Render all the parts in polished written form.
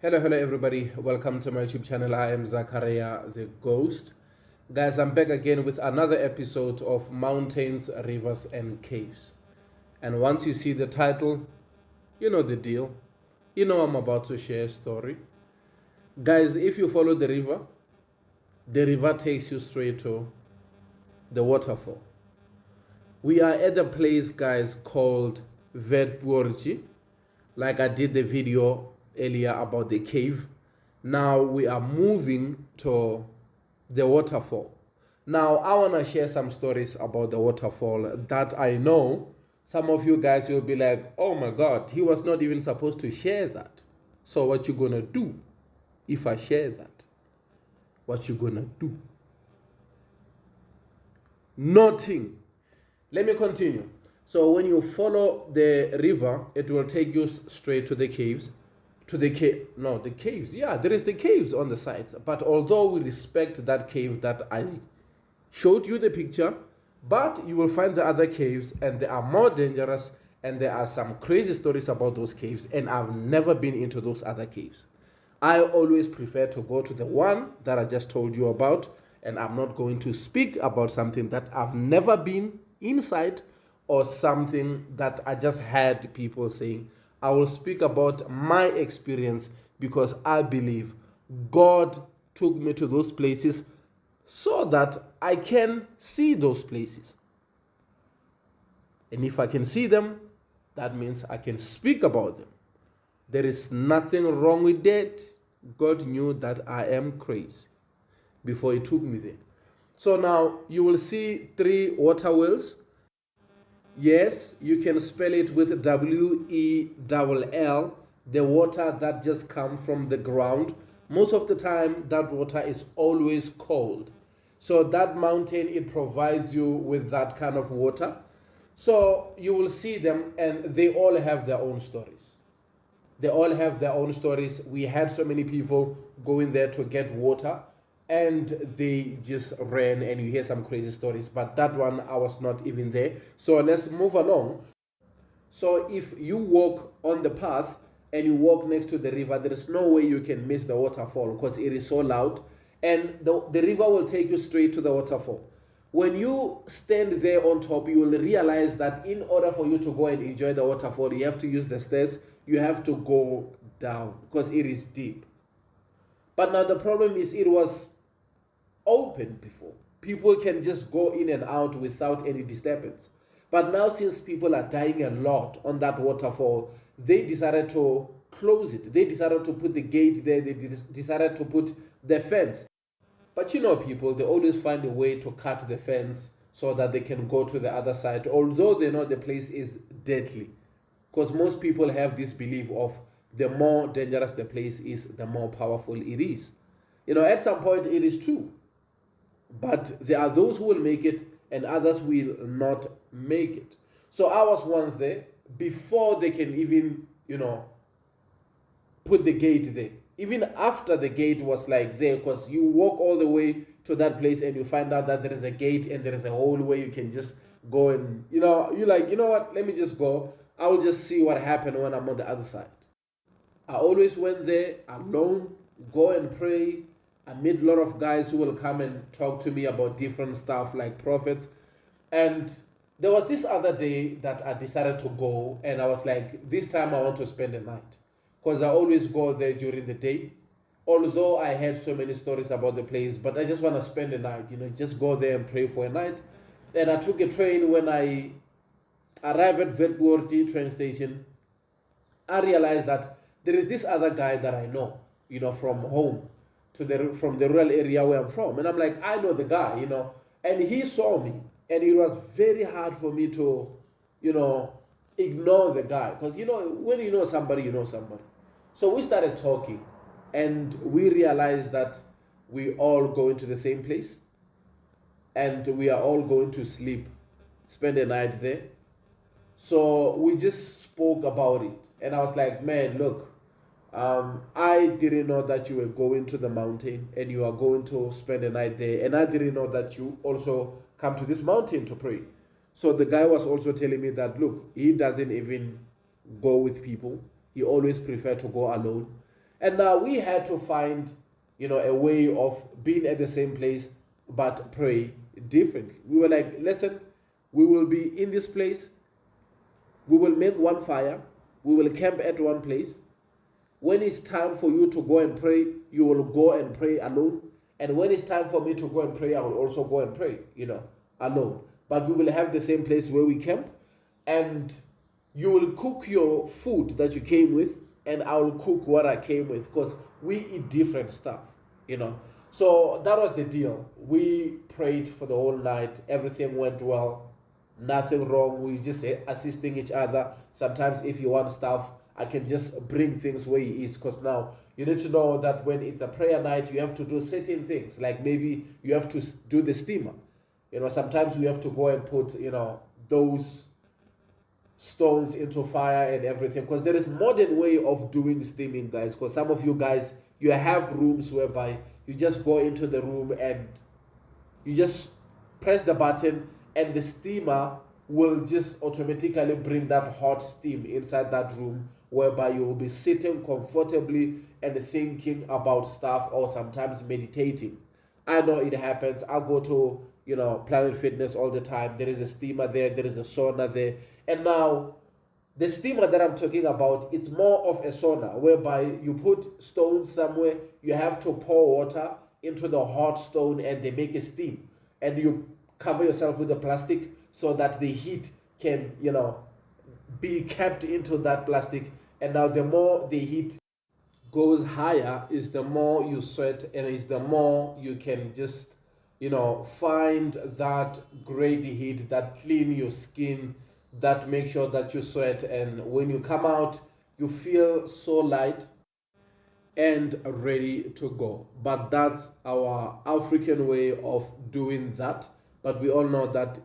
Hello everybody. Welcome to my YouTube channel. I am Zachariah the Ghost. Guys, I'm back again with another episode of Mountains, Rivers and Caves. And once you see the title, you know the deal. You know I'm about to share a story. Guys, if you follow the river takes you straight to the waterfall. We are at a place, guys, called Waterfall. Like I did the video earlier about the cave. Now we are moving to the waterfall. Now I want to share some stories about the waterfall that I know some of you guys will be like, oh my God, he was not even supposed to share that. So what you gonna do if I share that? What you gonna do? Nothing. Let me continue. So when you follow the river, it will take you straight to the caves. The caves. Yeah, there is the caves on the sides. But although we respect that cave that I showed you the picture, but you will find the other caves and they are more dangerous and there are some crazy stories about those caves, and I've never been into those other caves. I always prefer to go to the one that I just told you about, and I'm not going to speak about something that I've never been inside or something that I just heard people saying. I will speak about my experience because I believe God took me to those places so that I can see those places. And if I can see them, that means I can speak about them. There is nothing wrong with that. God knew that I am crazy before he took me there. So now you will see 3 water wells. Yes, you can spell it with W-E-L-L, the water that just comes from the ground. Most of the time, that water is always cold. So that mountain, it provides you with that kind of water. So you will see them, and they all have their own stories. They all have their own stories. We had so many people going there to get water, and they just ran, and you hear some crazy stories. But that one, I was not even there. So let's move along. So if you walk on the path and you walk next to the river, there is no way you can miss the waterfall because it is so loud. And the river will take you straight to the waterfall. When you stand there on top, you will realize that in order for you to go and enjoy the waterfall, you have to use the stairs. You have to go down because it is deep. But now the problem is it was open before. People can just go in and out without any disturbance. But now since people are dying a lot on that waterfall, they decided to close it. They decided to put the gate there. They decided to put the fence. But you know people, they always find a way to cut the fence so that they can go to the other side, although they know the place is deadly. Because most people have this belief of the more dangerous the place is, the more powerful it is. You know, at some point it is true. But there are those who will make it and others will not make it. So I was once there before they can even, put the gate there. Even after the gate was like there, because you walk all the way to that place and you find out that there is a gate and there is a hole where you can just go and, you're like, you know what, let me just go. I will just see what happened when I'm on the other side. I always went there alone, go and pray. I meet a lot of guys who will come and talk to me about different stuff like prophets. And there was this other day that I decided to go, and I was like, this time I want to spend the night. Because I always go there during the day. Although I had so many stories about the place, but I just want to spend the night, just go there and pray for a night. And I took a train. When I arrived at Waterfall train station, I realized that there is this other guy that I know, from home. From the rural area where I'm from. And I'm like, I know the guy, and he saw me. And it was very hard for me to, ignore the guy. Because, when you know somebody, you know somebody. So we started talking, and we realized that we all going to the same place. And we are all going to spend the night there. So we just spoke about it. And I was like, man, look, I didn't know that you were going to the mountain and you are going to spend the night there. And I didn't know that you also come to this mountain to pray. So the guy was also telling me that, look, he doesn't even go with people. He always prefers to go alone. And now we had to find, a way of being at the same place but pray differently. We were like, listen, we will be in this place, we will make one fire, we will camp at one place. When it's time for you to go and pray, you will go and pray alone. And when it's time for me to go and pray, I will also go and pray, alone. But we will have the same place where we camp, and you will cook your food that you came with, and I will cook what I came with, because we eat different stuff, So that was the deal. We prayed for the whole night. Everything went well. Nothing wrong. We just assisting each other. Sometimes if you want stuff, I can just bring things where he is, because now you need to know that when it's a prayer night, you have to do certain things. Like maybe you have to do the steamer. Sometimes we have to go and put, those stones into fire and everything, because there is modern way of doing steaming, guys. Because some of you guys, you have rooms whereby you just go into the room and you just press the button and the steamer will just automatically bring that hot steam inside that room, whereby you will be sitting comfortably and thinking about stuff, or sometimes meditating. I know it happens. I go to Planet Fitness all the time. There is a steamer there, there is a sauna there. And now the steamer that I'm talking about, it's more of a sauna, whereby you put stones somewhere, you have to pour water into the hot stone and they make a steam, and you cover yourself with the plastic so that the heat can be kept into that plastic. And now the more the heat goes higher, is the more you sweat, and is the more you can just find that great heat that clean your skin, that make sure that you sweat, and when you come out you feel so light and ready to go. But that's our African way of doing that. But we all know that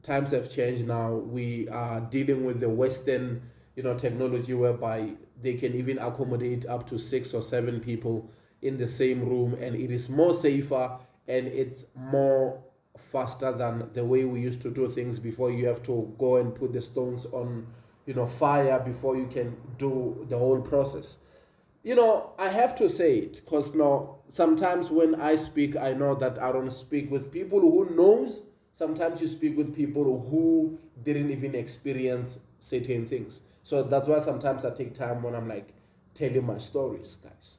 times have changed now. We are dealing with the Western technology, whereby they can even accommodate up to 6 or 7 people in the same room, and it is more safer and it's more faster than the way we used to do things before. You have to go and put the stones on fire before you can do the whole process. I have to say it, because now sometimes when I speak, I know that I don't speak with people who knows. Sometimes you speak with people who didn't even experience certain things. So that's why sometimes I take time when I'm like telling my stories, guys.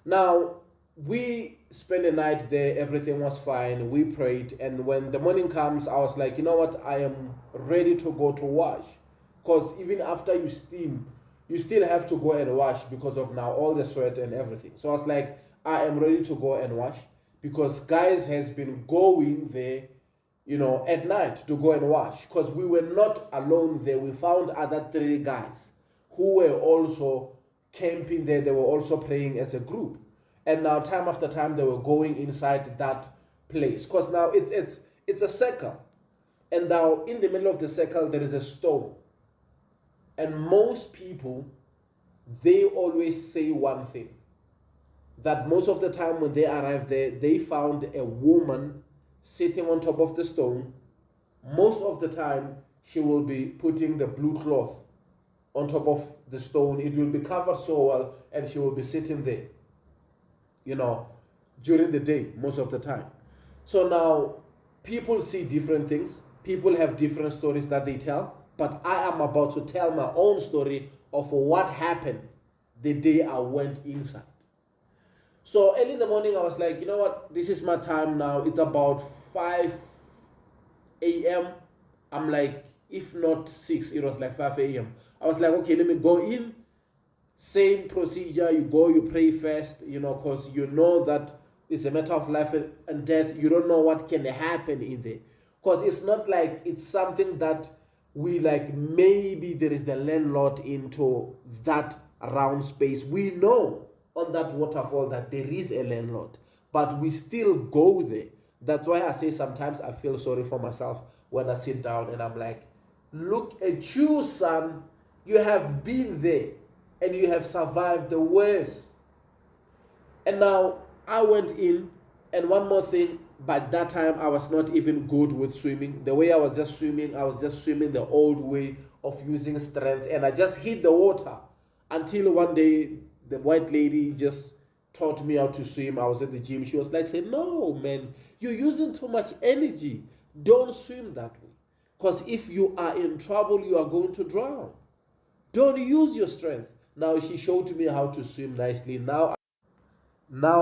Now, we spent the night there, everything was fine, we prayed, and when the morning comes, I was like, you know what, I am ready to go to wash. Because even after you steam, you still have to go and wash, because of now all the sweat and everything. So I was like, I am ready to go and wash, because guys has been going there at night to go and wash, because we were not alone there. We found other 3 guys who were also camping there. They were also praying as a group. And now time after time they were going inside that place, because now it's a circle, and now in the middle of the circle there is a stone. And most people, they always say one thing, that most of the time when they arrived there, they found a woman sitting on top of the stone. Most of the time she will be putting the blue cloth on top of the stone. It will be covered so well, and she will be sitting there during the day most of the time. So now people see different things, people have different stories that they tell, but I am about to tell my own story of what happened the day I went inside. So early in the morning I was like, you know what, this is my time now. It's about 5 a.m. I'm like, if not 6, it was like 5 a.m. I was like, okay, let me go in. Same procedure, you go, you pray first, because you know that it's a matter of life and death. You don't know what can happen in there. Because it's not like it's something that we like, maybe there is the landlord into that round space. We know on that waterfall that there is a landlord, but we still go there. That's why I say sometimes I feel sorry for myself when I sit down and I'm like, look at you, son. You have been there and you have survived the worst. And now I went in, and one more thing, by that time I was not even good with swimming. The way I was just swimming the old way of using strength, and I just hit the water until one day the white lady just taught me how to swim. I was at the gym. She was like saying, no, man, you're using too much energy. Don't swim that way. Because if you are in trouble, you are going to drown. Don't use your strength. Now she showed me how to swim nicely. Now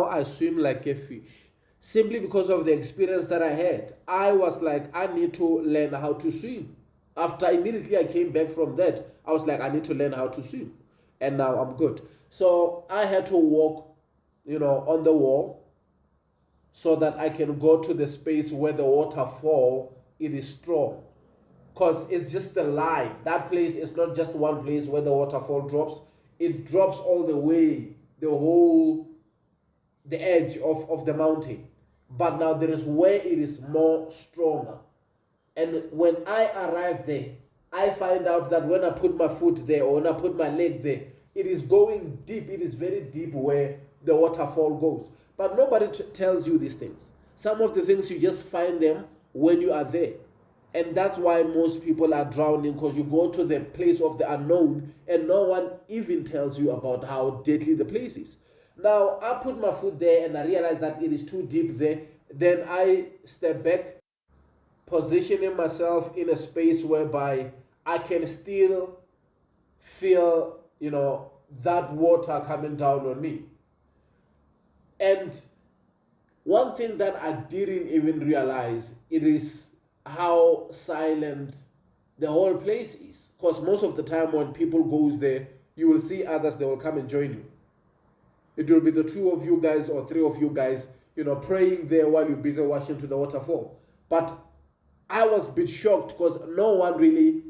I swim like a fish. Simply because of the experience that I had. I was like, I need to learn how to swim. After immediately I came back from that, I was like, I need to learn how to swim. And now I'm good. So I had to walk, on the wall so that I can go to the space where the waterfall, it is strong. Because it's just the line. That place is not just one place where the waterfall drops. It drops all the way, the edge of the mountain. But now there is where it is more stronger. And when I arrive there, I find out that when I put my foot there or when I put my leg there, it is going deep. It is very deep where the waterfall goes. But nobody tells you these things. Some of the things you just find them when you are there. And that's why most people are drowning, because you go to the place of the unknown and no one even tells you about how deadly the place is. Now, I put my foot there and I realize that it is too deep there. Then I step back, positioning myself in a space whereby I can still feel, that water coming down on me. And one thing that I didn't even realize, it is how silent the whole place is. Because most of the time when people goes there, you will see others, they will come and join you. It will be the two of you guys or three of you guys, praying there while you're busy watching to the waterfall. But I was a bit shocked because no one really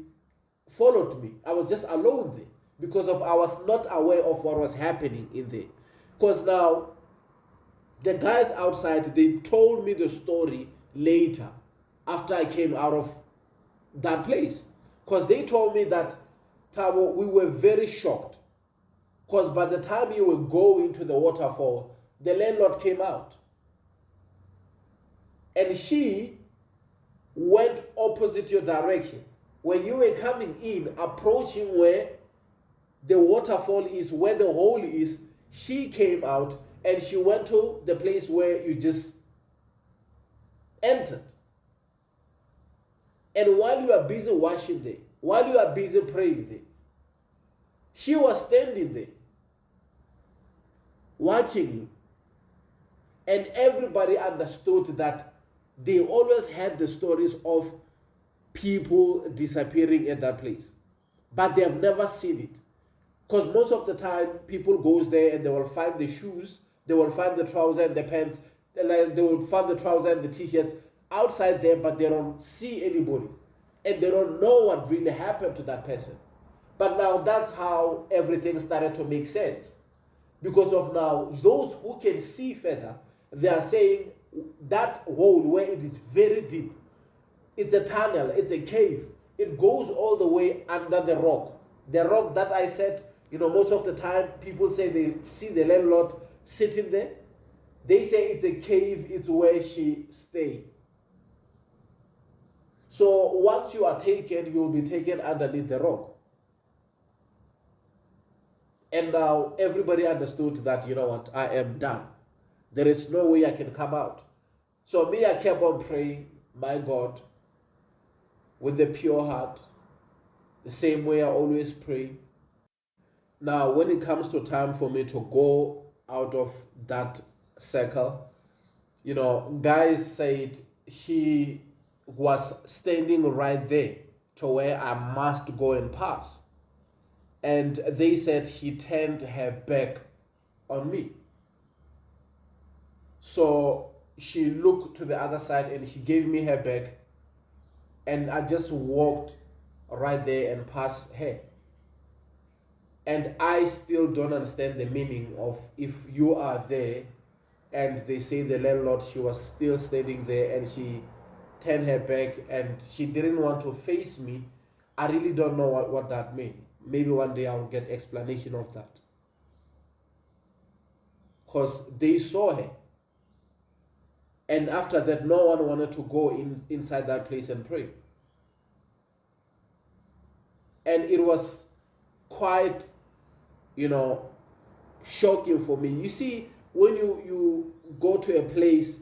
followed me. I was just alone there because I was not aware of what was happening in there. Because now, the guys outside, they told me the story later after I came out of that place. Because they told me that, Tabo, we were very shocked. Because by the time you were going to the waterfall, the landlord came out. And she went opposite your direction. When you were coming in, approaching where the waterfall is, where the hole is, she came out and she went to the place where you just entered. And while you are busy washing there, while you are busy praying there, she was standing there, watching you. And everybody understood that they always had the stories of people disappearing at that place. But they have never seen it. Because most of the time, people goes there and they will find the shoes, they will find the trousers and the pants, they will find the trousers and the t-shirts outside there, but they don't see anybody. And they don't know what really happened to that person. But now that's how everything started to make sense. Because of now, those who can see further, they are saying that hole where it is very deep, it's a tunnel, it's a cave. It goes all the way under the rock. The rock that I said, most of the time people say they see the landlord sitting there. They say it's a cave, it's where she stayed. So once you are taken, you will be taken underneath the rock. And now everybody understood that, I am done. There is no way I can come out. So me, I kept on praying, my God, with the pure heart, the same way I always pray. Now, when it comes to time for me to go out of that circle, guys said she was standing right there to where I must go and pass. And they said she turned her back on me. So she looked to the other side and she gave me her back. And I just walked right there and past her. And I still don't understand the meaning of if you are there and they say the landlord, she was still standing there and she turned her back and she didn't want to face me. I really don't know what that means. Maybe one day I'll get explanation of that. Because they saw her. And after that, no one wanted to go inside that place and pray. And it was quite, shocking for me. You see, when you go to a place,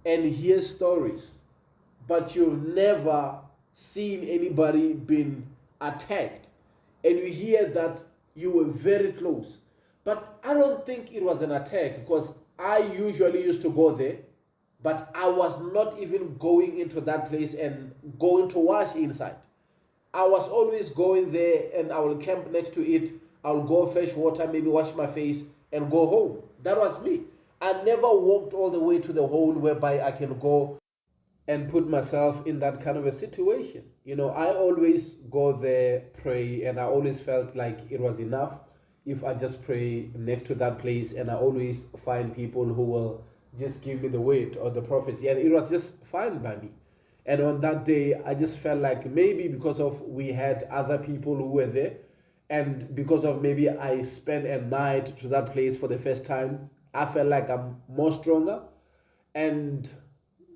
and hear stories, but you've never seen anybody been attacked, and you hear that you were very close. But I don't think it was an attack, because I usually used to go there, but I was not even going into that place and going to wash inside. I was always going there and I will camp next to it. I'll go fetch water, maybe wash my face, and go home. That was me. I never walked all the way to the hole whereby I can go and put myself in that kind of a situation. I always go there, pray, and I always felt like it was enough if I just pray next to that place, and I always find people who will just give me the word or the prophecy, and it was just fine by me. And on that day, I just felt like maybe because of we had other people who were there, and because of maybe I spent a night to that place for the first time, I felt like I'm more stronger. And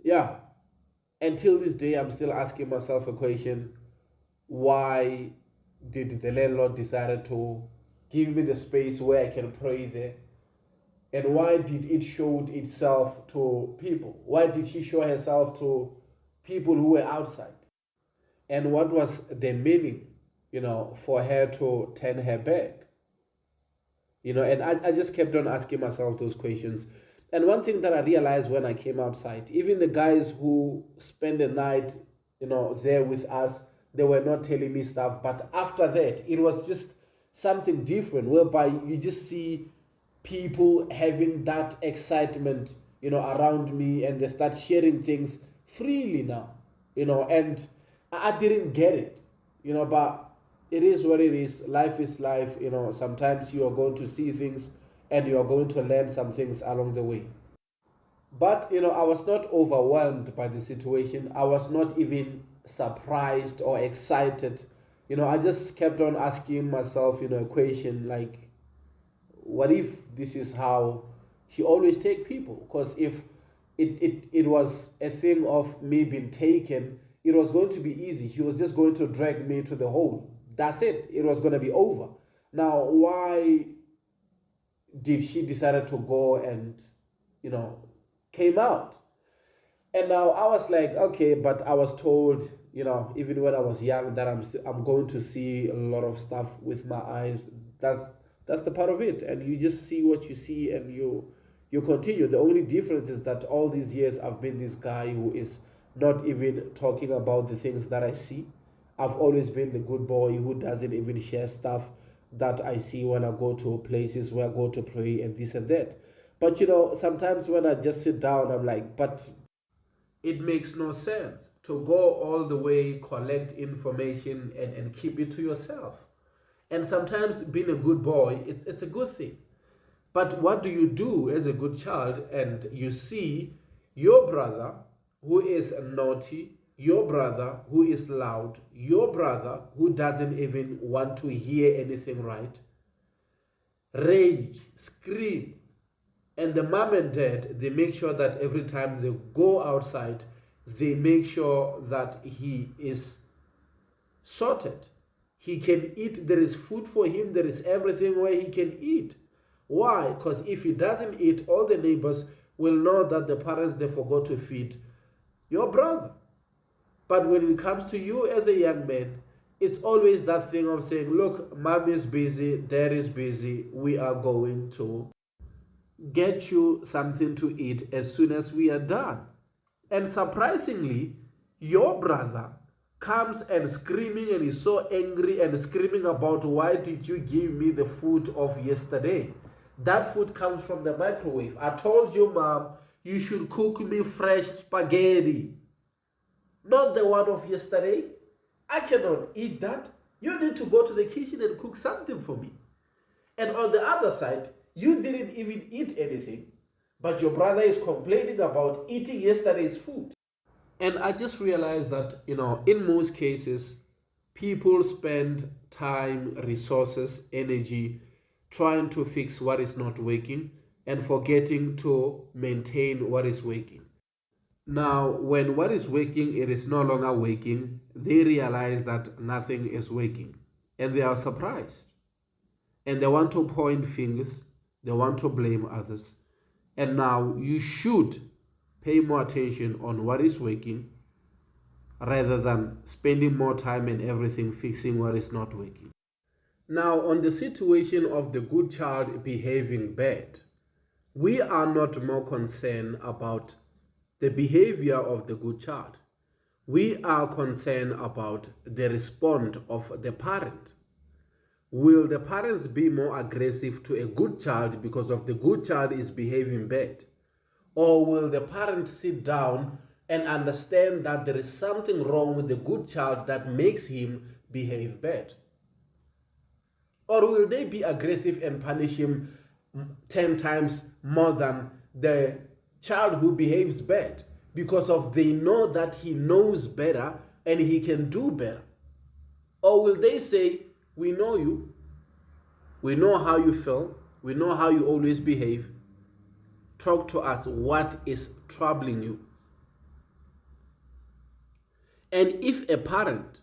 yeah, until this day, I'm still asking myself a question: why did the landlord decide to give me the space where I can pray there? And why did it show itself to people? Why did she show herself to people who were outside? And what was the meaning, for her to turn her back? And I just kept on asking myself those questions. And one thing that I realized when I came outside, even the guys who spent the night, there with us, they were not telling me stuff. But after that, it was just something different, whereby you just see people having that excitement, around me, and they start sharing things freely now, and I didn't get it, but it is what it is. Life is life. Sometimes you are going to see things and you are going to learn some things along the way. But I was not overwhelmed by the situation. I was not even surprised or excited. I just kept on asking myself, a question like, what if this is how she always take people? Because if it was a thing of me being taken, it was going to be easy. She was just going to drag me to the hole. That's it. It was going to be over. Now, why did she decide to go and, came out? And now I was like, okay, but I was told, even when I was young, that I'm going to see a lot of stuff with my eyes. That's the part of it, and you just see what you see, and you continue. The only difference is that all these years I've been this guy who is not even talking about the things that I see. I've always been the good boy who doesn't even share stuff that I see when I go to places where I go to pray and this and that. But sometimes when I just sit down, I'm like, but it makes no sense to go all the way, collect information, and keep it to yourself. And sometimes being a good boy, it's a good thing. But what do you do as a good child and you see your brother who is naughty, your brother who is loud, your brother who doesn't even want to hear anything right, rage, scream, and the mom and dad, they make sure that every time they go outside, they make sure that he is sorted. He can eat. There is food for him. There is everything where he can eat. Why? Because if he doesn't eat, all the neighbors will know that the parents, they forgot to feed your brother. But when it comes to you as a young man, it's always that thing of saying, look, mom is busy, dad is busy, we are going to get you something to eat as soon as we are done. And surprisingly, your brother comes and screaming and is so angry and screaming about, why did you give me the food of yesterday? That food comes from the microwave. I told you, mom, you should cook me fresh spaghetti, not the one of yesterday. I cannot eat that. You need to go to the kitchen and cook something for me. And on the other side, you didn't even eat anything, but your brother is complaining about eating yesterday's food. And I just realized that, in most cases, people spend time, resources, energy trying to fix what is not working and forgetting to maintain what is working. Now, when what is working, it is no longer working, they realize that nothing is working and they are surprised. and they want to point fingers, they want to blame others. And now you should pay more attention on what is working rather than spending more time and everything fixing what is not working. Now, on the situation of the good child behaving bad, we are not more concerned about the behavior of the good child. We are concerned about the response of the parent. Will the parents be more aggressive to a good child because of the good child is behaving bad? Or will the parent sit down and understand that there is something wrong with the good child that makes him behave bad? Or will they be aggressive and punish him 10 times more than the child who behaves bad because of they know that he knows better and he can do better? Or will they say, we know you, we know how you feel, we know how you always behave, talk to us, what is troubling you? And if a parent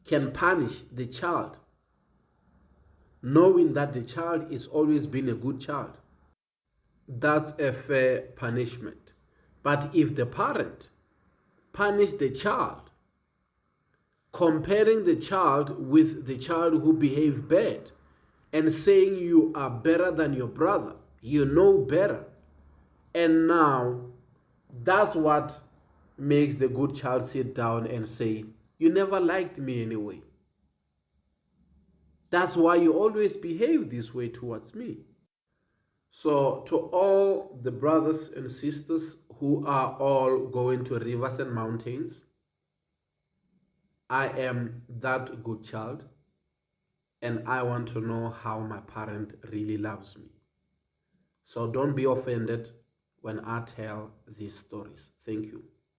can punish the child, knowing that the child is always been a good child, that's a fair punishment. But if the parent punish the child, comparing the child with the child who behaved bad and saying you are better than your brother, you know better, and now that's what makes the good child sit down and say, you never liked me anyway. That's why you always behave this way towards me. So to all the brothers and sisters who are all going to rivers and mountains, I am that good child, and I want to know how my parent really loves me. So don't be offended when I tell these stories. Thank you.